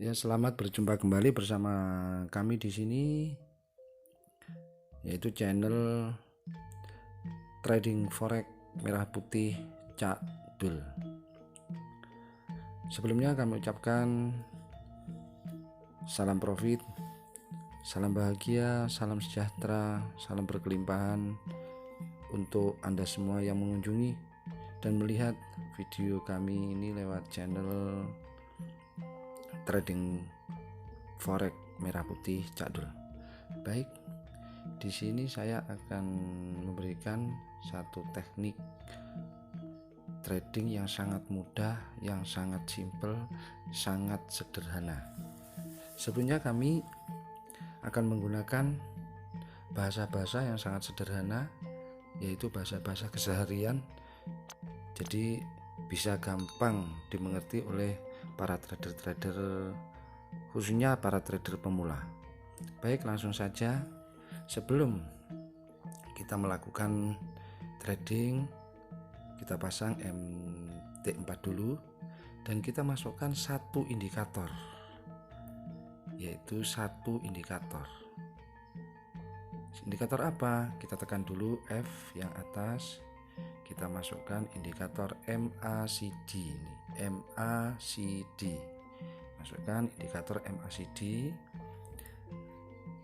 Ya, selamat berjumpa kembali bersama kami di sini, yaitu channel Trading Forex Merah Putih Cak Dul. Sebelumnya kami ucapkan salam profit, salam bahagia, salam sejahtera, salam berkelimpahan untuk Anda semua yang mengunjungi dan melihat video kami ini lewat channel Trading Forex Merah Putih Cak Dul. Baik, di sini saya akan memberikan satu teknik trading yang sangat mudah, yang sangat simple, sangat sederhana. Sebelumnya kami akan menggunakan bahasa-bahasa yang sangat sederhana, yaitu bahasa-bahasa keseharian, jadi bisa gampang dimengerti oleh para trader-trader, khususnya para trader pemula. Baik, langsung saja. Sebelum kita melakukan trading, kita pasang MT4 dulu dan kita masukkan satu indikator, yaitu satu indikator. Indikator apa? Kita tekan dulu F yang atas, kita masukkan indikator MACD ini, MACD. Masukkan indikator MACD.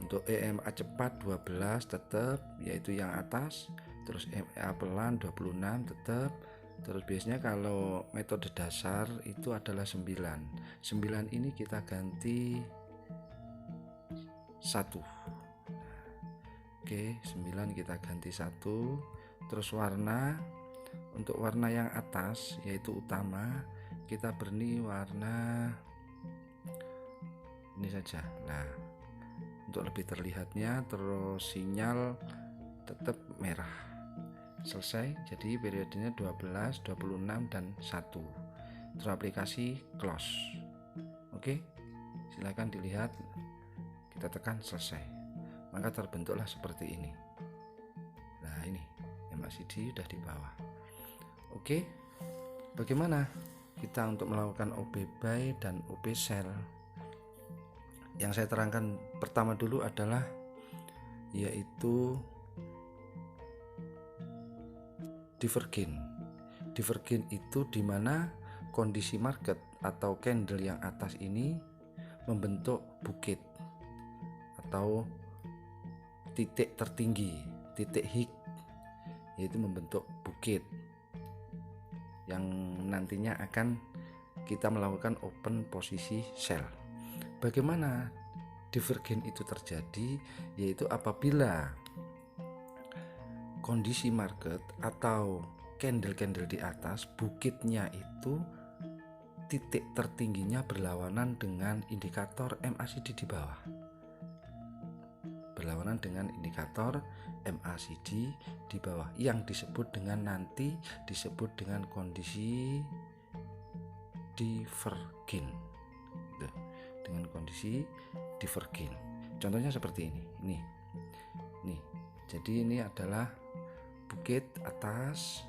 Untuk EMA cepat 12 tetap, yaitu yang atas. Terus EMA pelan 26 tetap. Terus biasanya kalau metode dasar itu adalah 9. 9 ini kita ganti 1. Oke, 9 kita ganti 1. Terus warna, untuk warna yang atas yaitu utama, kita beri warna ini saja. Nah, untuk lebih terlihatnya, terus sinyal tetap merah. Selesai, jadi periodenya 12, 26 dan 1. Terus aplikasi close. Oke, silakan dilihat. Kita tekan selesai, maka terbentuklah seperti ini. Nah, ini MACD udah di bawah. Oke, bagaimana kita untuk melakukan OP buy dan OP sell? Yang saya terangkan pertama dulu adalah yaitu divergen. Divergen itu dimana kondisi market atau candle yang atas ini membentuk bukit atau titik tertinggi, titik high, yaitu membentuk bukit yang nantinya akan kita melakukan open posisi sell. Bagaimana divergen itu terjadi? Yaitu apabila kondisi market atau candle-candle di atas, bukitnya itu titik tertingginya berlawanan dengan indikator MACD di bawah. Berlawanan dengan indikator MACD di bawah yang disebut dengan nanti disebut dengan kondisi divergen. Dengan kondisi divergen. Contohnya seperti ini. Nih. Jadi ini adalah bukit atas.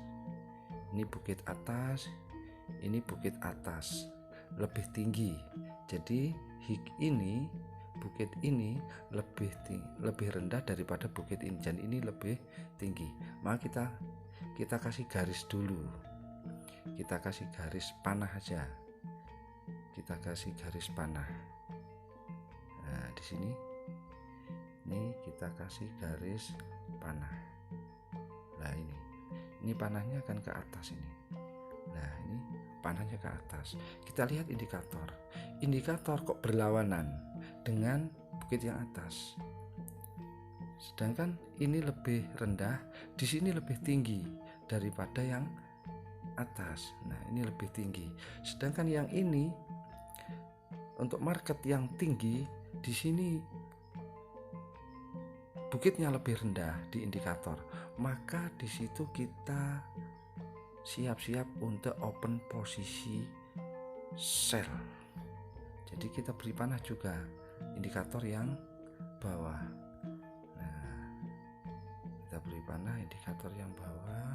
Ini bukit atas. Ini bukit atas. Lebih tinggi. Jadi ini bukit ini lebih rendah daripada bukit ini, dan ini lebih tinggi. Maka kita kasih garis dulu. Kita kasih garis panah aja. Kita kasih garis panah. Nah, di sini ini kita kasih garis panah. Nah, ini panahnya akan ke atas ini. Nah, ini panahnya ke atas. Kita lihat indikator. Indikator kok berlawanan dengan bukit yang atas. Sedangkan ini lebih rendah, di sini lebih tinggi daripada yang atas. Nah, ini lebih tinggi. Sedangkan yang ini untuk market yang tinggi, di sini bukitnya lebih rendah di indikator. Maka di situ kita siap-siap untuk open posisi sell. Jadi kita beri panah juga indikator yang bawah. Nah, kita beri panah indikator yang bawah.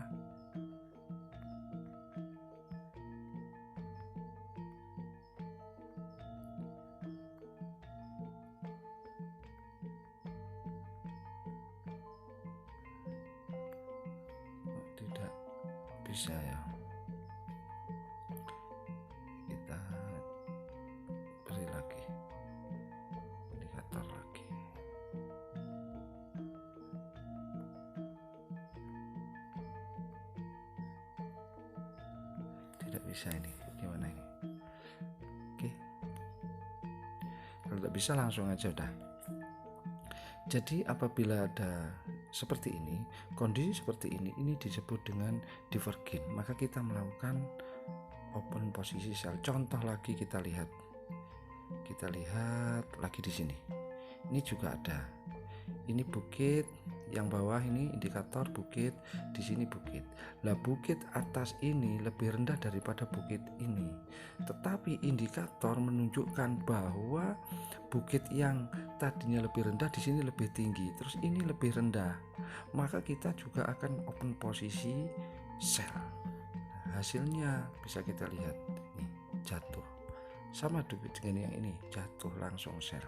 bisa ya, kita beri lagi indikator lagi. Tidak bisa ini, gimana ini? Oke, kalau tidak bisa langsung aja udah. Jadi apabila ada seperti ini, kondisi seperti ini disebut dengan diverging. Maka kita melakukan open posisi sel. Contoh lagi kita lihat lagi di sini. Ini juga ada. Ini bukit, yang bawah ini indikator bukit, di sini bukit. Lah bukit atas ini lebih rendah daripada bukit ini. Tetapi indikator menunjukkan bahwa bukit yang tadinya lebih rendah di sini lebih tinggi, terus ini lebih rendah. Maka kita juga akan open posisi sel. Hasilnya bisa kita lihat, nih jatuh. Sama dengan yang ini, jatuh langsung sel.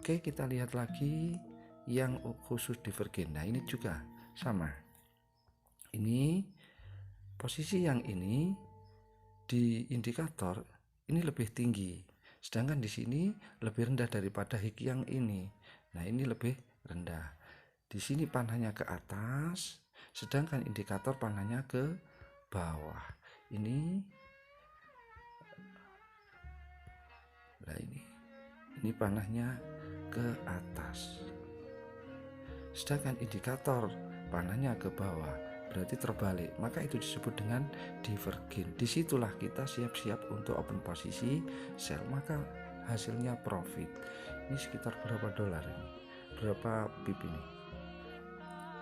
Oke, kita lihat lagi yang khusus divergen. Nah, ini juga sama. Ini posisi yang ini di indikator ini lebih tinggi, sedangkan di sini lebih rendah daripada hik yang ini. Nah, ini lebih rendah. Di sini panahnya ke atas, sedangkan indikator panahnya ke bawah. Ini panahnya ke atas, sedangkan indikator panahnya ke bawah, berarti terbalik. Maka itu disebut dengan divergen. Disitulah kita siap-siap untuk open posisi sell, maka hasilnya profit. Ini sekitar berapa dolar ini, berapa pip ini,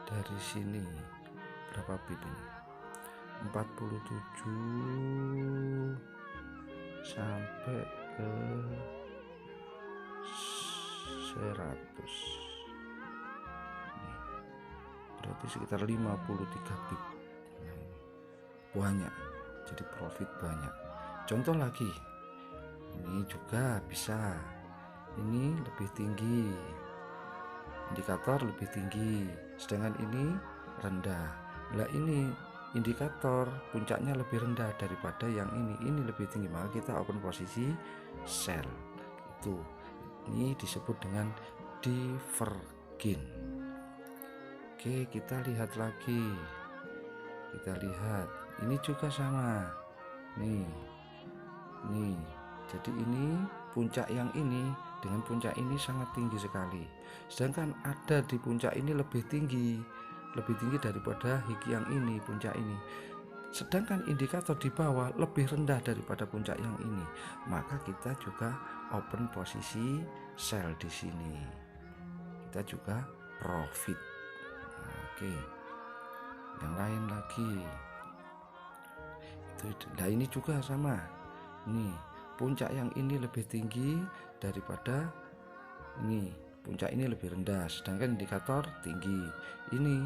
dari sini berapa pip ini, 47 sampai ke 100, berarti sekitar 53 pip. Banyak, jadi profit banyak. Contoh lagi, ini juga bisa, ini lebih tinggi, indikator lebih tinggi, sedangkan ini rendah. Lah ini indikator puncaknya lebih rendah daripada yang ini lebih tinggi, maka kita open posisi sell. Ini disebut dengan divergen. Oke, kita lihat lagi. Kita lihat, ini juga sama. Nih. Jadi ini puncak yang ini dengan puncak ini sangat tinggi sekali. Sedangkan ada di puncak ini lebih tinggi daripada hik yang ini, puncak ini. Sedangkan indikator di bawah lebih rendah daripada puncak yang ini, maka kita juga open posisi sell di sini. Kita juga profit. Oke. Yang lain lagi. Nah, ini juga sama. Nih, puncak yang ini lebih tinggi daripada ini. Puncak ini lebih rendah, sedangkan indikator tinggi. Ini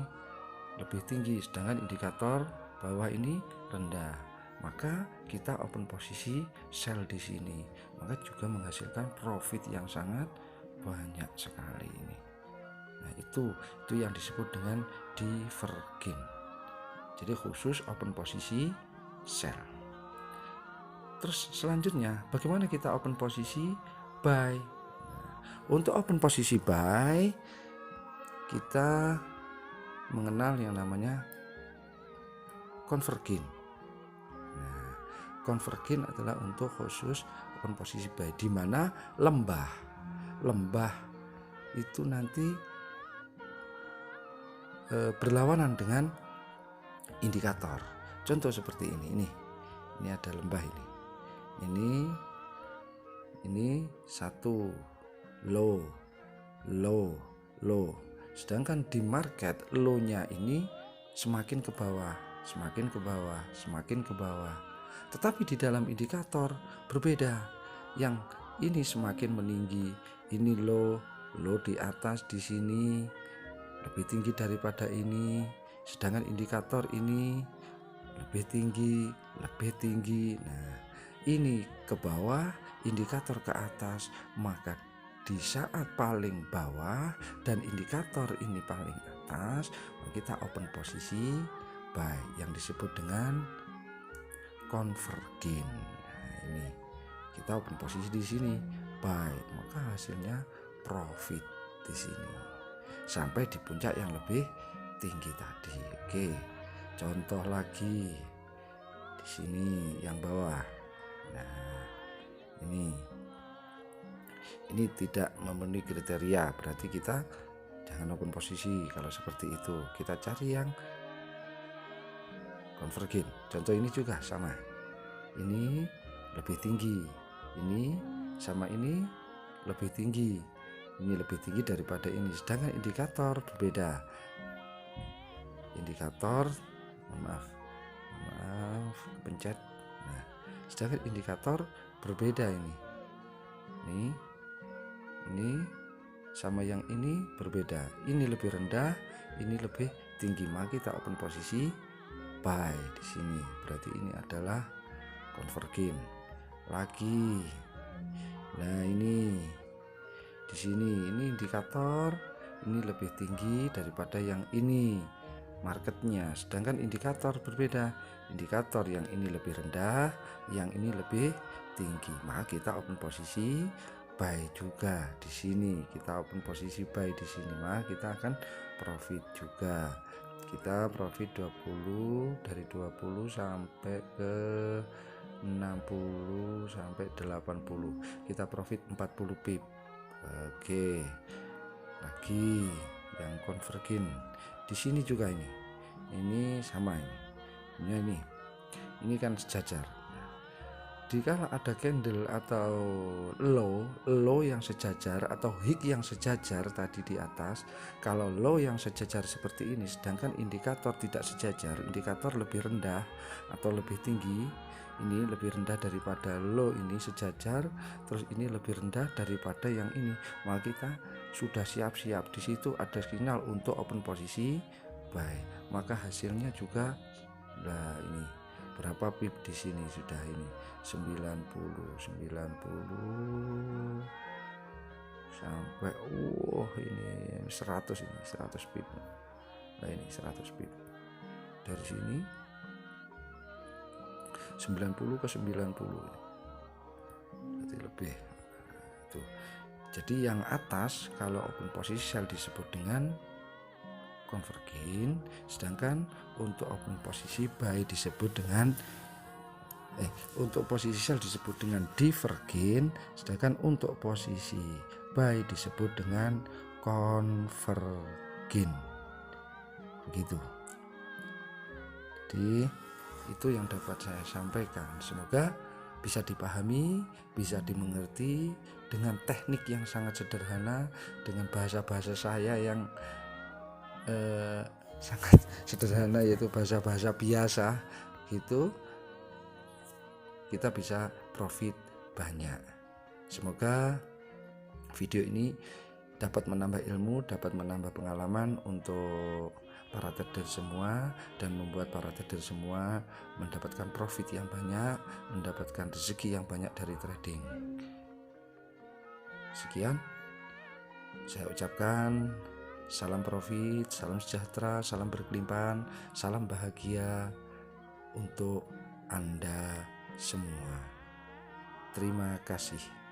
lebih tinggi, sedangkan indikator bawah ini rendah. Maka kita open posisi sell di sini. Maka juga menghasilkan profit yang sangat banyak sekali ini. Nah, itu yang disebut dengan divergen. Jadi khusus open posisi sell. Terus selanjutnya, bagaimana kita open posisi buy? Untuk open posisi buy, kita mengenal yang namanya converging. Nah, converging adalah untuk khusus open posisi buy, di mana lembah itu nanti berlawanan dengan indikator. Contoh seperti ini ada lembah ini satu low, sedangkan di market low-nya ini semakin ke bawah. Tetapi di dalam indikator berbeda, yang ini semakin meninggi, ini low di atas di sini lebih tinggi daripada ini, sedangkan indikator ini lebih tinggi. Nah, ini ke bawah, indikator ke atas, maka di saat paling bawah dan indikator ini paling atas, kita open posisi buy yang disebut dengan converging. Nah, ini kita open posisi di sini buy, maka hasilnya profit di sini sampai di puncak yang lebih tinggi tadi. Oke, contoh lagi di sini yang bawah. Nah, ini tidak memenuhi kriteria, berarti kita jangan open posisi. Kalau seperti itu kita cari yang converging. Contoh ini juga sama, ini lebih tinggi, ini sama ini lebih tinggi, ini lebih tinggi daripada ini, sedangkan indikator berbeda. Indikator maaf pencet. Nah, sedangkan indikator berbeda, ini sama yang ini berbeda, ini lebih rendah, ini lebih tinggi, maka kita open posisi buy di sini, berarti ini adalah converging lagi. Nah, ini di sini ini indikator ini lebih tinggi daripada yang ini marketnya, sedangkan indikator berbeda, indikator yang ini lebih rendah, yang ini lebih tinggi, maka kita open posisi buy juga di sini. Kita open posisi buy di sini, maka kita akan profit juga. Kita profit 20, dari 20 sampai ke 60 sampai 80, kita profit 40 pip. Oke, lagi yang converging di sini juga, ini sama, ini kan sejajar. Jika ada candle atau low yang sejajar atau high yang sejajar tadi di atas, kalau low yang sejajar seperti ini sedangkan indikator tidak sejajar, indikator lebih rendah atau lebih tinggi, ini lebih rendah daripada low ini sejajar, terus ini lebih rendah daripada yang ini, maka kita sudah siap-siap, di situ ada sinyal untuk open posisi buy, maka hasilnya juga ini berapa pip di sini sudah ini 90 sampai ini 100, ini 100 pip. Nah, ini 100 pip dari sini 90 ke 90, berarti lebih tuh. Jadi yang atas kalau open posisi sell disebut dengan converging, sedangkan untuk open posisi buy disebut dengan untuk posisi sell disebut dengan diverging, sedangkan untuk posisi buy disebut dengan converging. Begitu. Jadi itu yang dapat saya sampaikan. Semoga bisa dipahami, bisa dimengerti dengan teknik yang sangat sederhana, dengan bahasa-bahasa saya yang sangat sederhana, yaitu bahasa-bahasa biasa gitu, kita bisa profit banyak. Semoga video ini dapat menambah ilmu, dapat menambah pengalaman untuk para trader semua, dan membuat para trader semua mendapatkan profit yang banyak, mendapatkan rezeki yang banyak dari trading. Sekian saya ucapkan, salam profit, salam sejahtera, salam berkelimpahan, salam bahagia untuk Anda semua. Terima kasih.